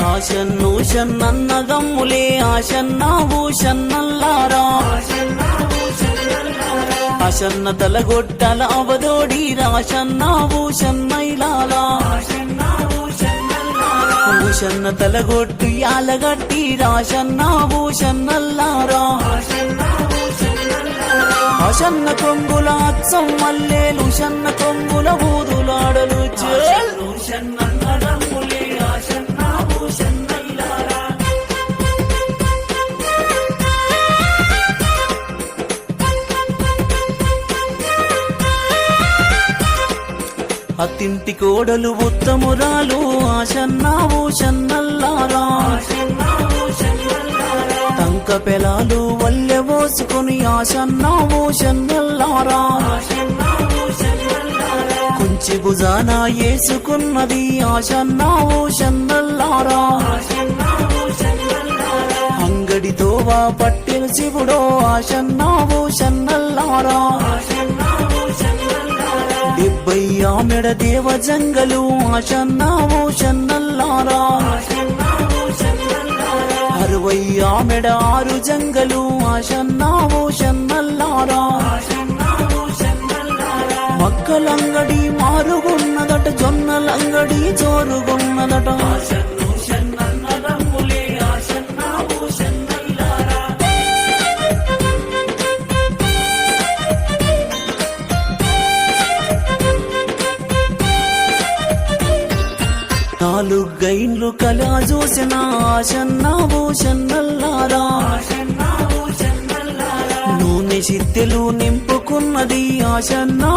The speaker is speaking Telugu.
ఆశన్ను షన్నన్నదమ్ములే ఆశన్నా భూషన్నల్లారా ఆశన్న తలగొట్టల అవదోడి రాశన్నా భూషన్నైలాలా భూషన్న తలగొట్టు యాలగట్టి రాశన్నా భూషన్నల్లారా ఆశన్న కొంగుల అచ్చం మల్లేలు షన్న కొంగుల ఊదులాడలు అత్తింటి కోడలు ఉత్తమురాలు ఆశన్నా భూషన్నల్లారా టంక పెలాలు వల్లె పోసుకుని ఆశన్నా భూషన్నల్లారా కుంచి భుజాన ఏసుకున్నది ఆశన్నా భూషన్నల్లారా అంగడితో పట్టిన శివుడో ఆశన్నా భూషన్నల్లారా 70 ఆమెడ దేవ జంగలు ఆశన్నా భూషన్నల్లారా 60 ఆమెడ 6 జంగలు ఆశన్నా భూషన్నల్లారా మక్కలంగడి మారుగున్నదట జొన్నలంగడి జోరుగున్నదట నాలుగైన్లు కలా చూసిన ఆశన్నా భూషన్నల్లారా నూనె సిత్తెలు నింపుకున్నది ఆశన్నా